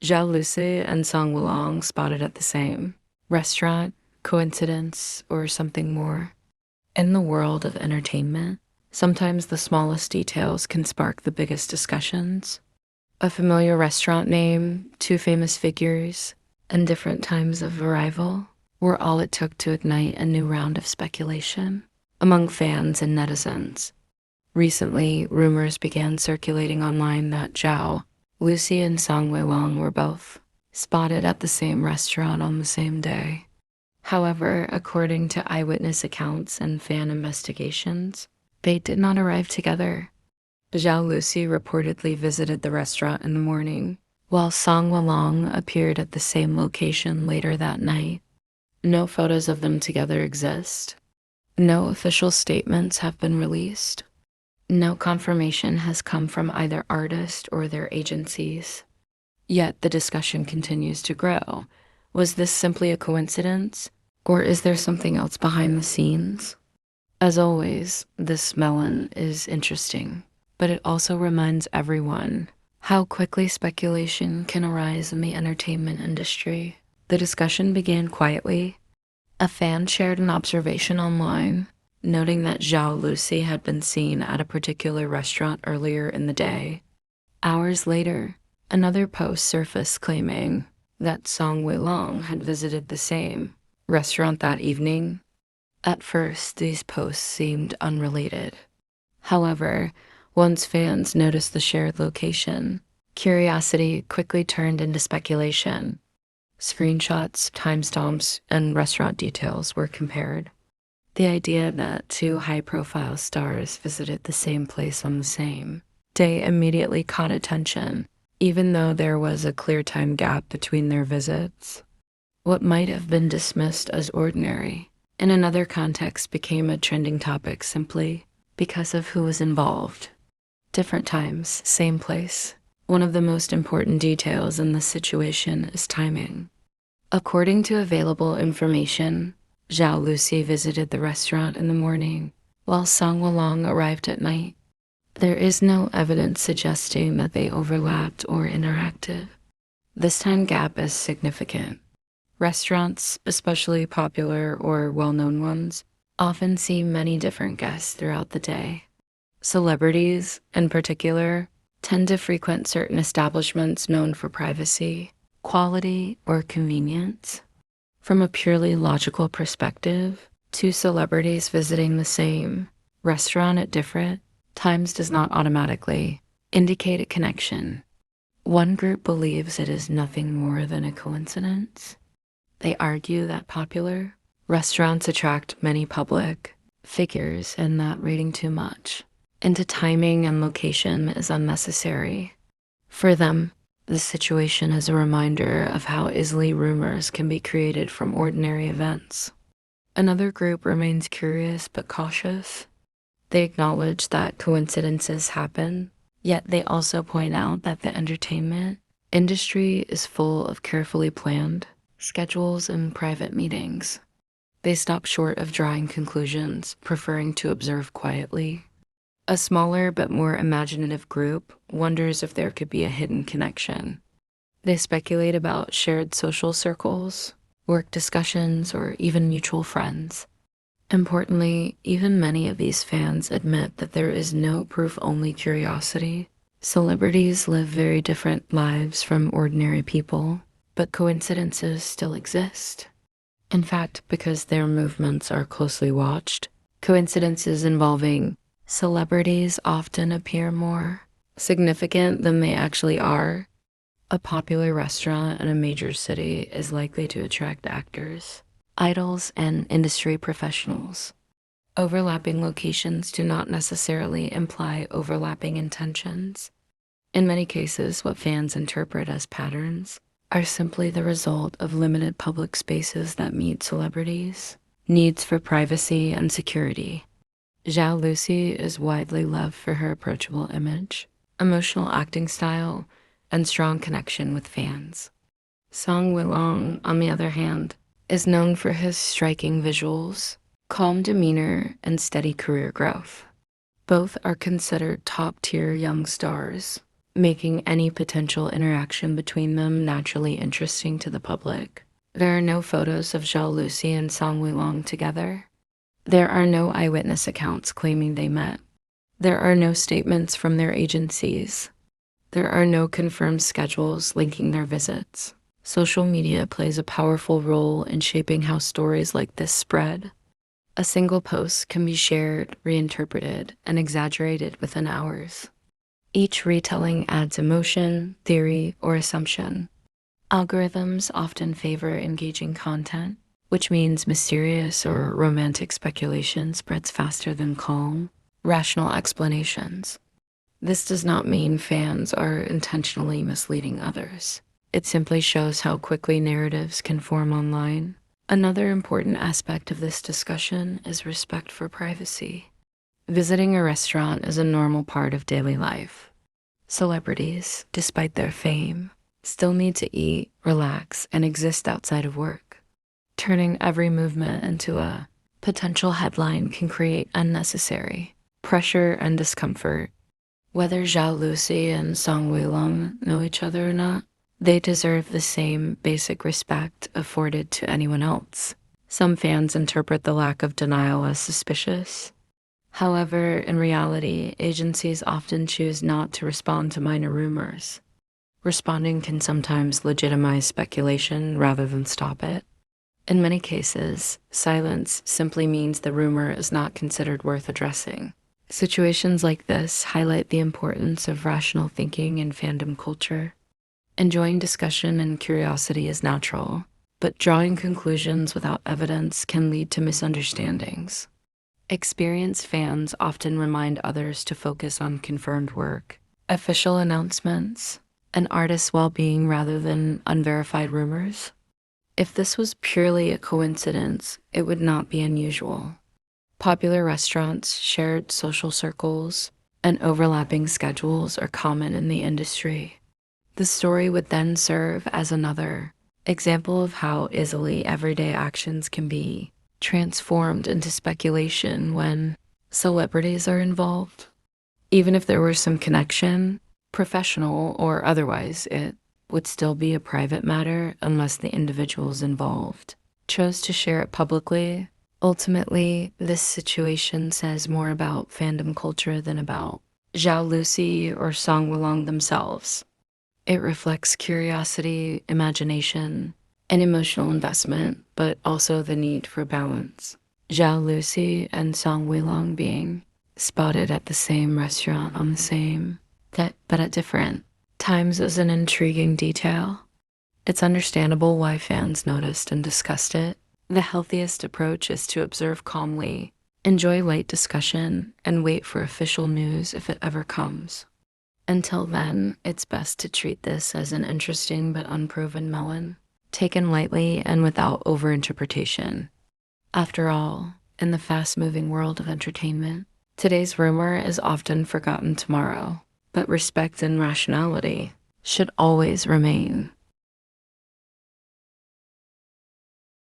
Zhao Lusi and WeiLong spotted at the same restaurant, coincidence, or something more. In the world of entertainment, sometimes the smallest details can spark the biggest discussions. A familiar restaurant name, two famous figures, and different times of arrival were all it took to ignite a new round of speculation among fans and netizens. Recently, rumors began circulating online that Zhao, Lucy, and WeiLong were both spotted at the same restaurant on the same day. However, according to eyewitness accounts and fan investigations, they did not arrive together. Zhao Lusi reportedly visited the restaurant in the morning, while WeiLong appeared at the same location later that night. No photos of them together exist. No official statements have been released. No confirmation has come from either artist or their agencies. Yet the discussion continues to grow. Was this simply a coincidence, or is there something else behind the scenes? As always, this melon is interesting, but it also reminds everyone how quickly speculation can arise in the entertainment industry. The discussion began quietly. A fan shared an observation online, noting that Zhao Lusi had been seen at a particular restaurant earlier in the day. Hours later, another post surfaced claiming that WeiLong had visited the same restaurant that evening. At first, these posts seemed unrelated. However, once fans noticed the shared location, curiosity quickly turned into speculation. Screenshots, timestamps, and restaurant details were compared. The idea that two high-profile stars visited the same place on the same day immediately caught attention, even though there was a clear time gap between their visits. What might have been dismissed as ordinary, in another context became a trending topic simply because of who was involved. Different times, same place. One of the most important details in this situation is timing. According to available information, Zhao Lusi visited the restaurant in the morning, while WeiLong arrived at night. There is no evidence suggesting that they overlapped or interacted. This time gap is significant. Restaurants, especially popular or well-known ones, often see many different guests throughout the day. Celebrities, in particular, tend to frequent certain establishments known for privacy, quality, or convenience. From a purely logical perspective, two celebrities visiting the same restaurant at different times does not automatically indicate a connection. One group believes it is nothing more than a coincidence. They argue that popular restaurants attract many public figures and that reading too much into timing and location is unnecessary. For them, this situation is a reminder of how easily rumors can be created from ordinary events. Another group remains curious but cautious. They acknowledge that coincidences happen, yet they also point out that the entertainment industry is full of carefully planned schedules and private meetings. They stop short of drawing conclusions, preferring to observe quietly. A smaller but more imaginative group wonders if there could be a hidden connection. They speculate about shared social circles, work discussions, or even mutual friends. Importantly, even many of these fans admit that there is no proof, only curiosity. Celebrities live very different lives from ordinary people, but coincidences still exist. In fact, because their movements are closely watched, coincidences involving celebrities often appear more significant than they actually are. A popular restaurant in a major city is likely to attract actors, idols, and industry professionals. Overlapping locations do not necessarily imply overlapping intentions. In many cases, what fans interpret as patterns are simply the result of limited public spaces that meet celebrities' needs for privacy and security. Zhao Lusi is widely loved for her approachable image, emotional acting style, and strong connection with fans. WeiLong, on the other hand, is known for his striking visuals, calm demeanor, and steady career growth. Both are considered top-tier young stars, making any potential interaction between them naturally interesting to the public. There are no photos of Zhao Lusi and WeiLong together. There are no eyewitness accounts claiming they met. There are no statements from their agencies. There are no confirmed schedules linking their visits. Social media plays a powerful role in shaping how stories like this spread. A single post can be shared, reinterpreted, and exaggerated within hours. Each retelling adds emotion, theory, or assumption. Algorithms often favor engaging content, which means mysterious or romantic speculation spreads faster than calm, rational explanations. This does not mean fans are intentionally misleading others. It simply shows how quickly narratives can form online. Another important aspect of this discussion is respect for privacy. Visiting a restaurant is a normal part of daily life. Celebrities, despite their fame, still need to eat, relax, and exist outside of work. Turning every movement into a potential headline can create unnecessary pressure and discomfort. Whether Zhao Lusi and WeiLong know each other or not, they deserve the same basic respect afforded to anyone else. Some fans interpret the lack of denial as suspicious. However, in reality, agencies often choose not to respond to minor rumors. Responding can sometimes legitimize speculation rather than stop it. In many cases, silence simply means the rumor is not considered worth addressing. Situations like this highlight the importance of rational thinking in fandom culture. Enjoying discussion and curiosity is natural, but drawing conclusions without evidence can lead to misunderstandings. Experienced fans often remind others to focus on confirmed work, official announcements, and artists' well-being rather than unverified rumors. If this was purely a coincidence, it would not be unusual. Popular restaurants, shared social circles, and overlapping schedules are common in the industry. The story would then serve as another example of how easily everyday actions can be transformed into speculation when celebrities are involved. Even if there were some connection, professional or otherwise, it would still be a private matter unless the individuals involved chose to share it publicly. Ultimately, this situation says more about fandom culture than about Zhao Lusi or WeiLong themselves. It reflects curiosity, imagination, and emotional investment, but also the need for balance. Zhao Lusi and WeiLong being spotted at the same restaurant on the same, but at different times is an intriguing detail. It's understandable why fans noticed and discussed it. The healthiest approach is to observe calmly, enjoy light discussion, and wait for official news if it ever comes. Until then, it's best to treat this as an interesting but unproven melon, taken lightly and without overinterpretation. After all, in the fast-moving world of entertainment, today's rumor is often forgotten tomorrow, but respect and rationality should always remain.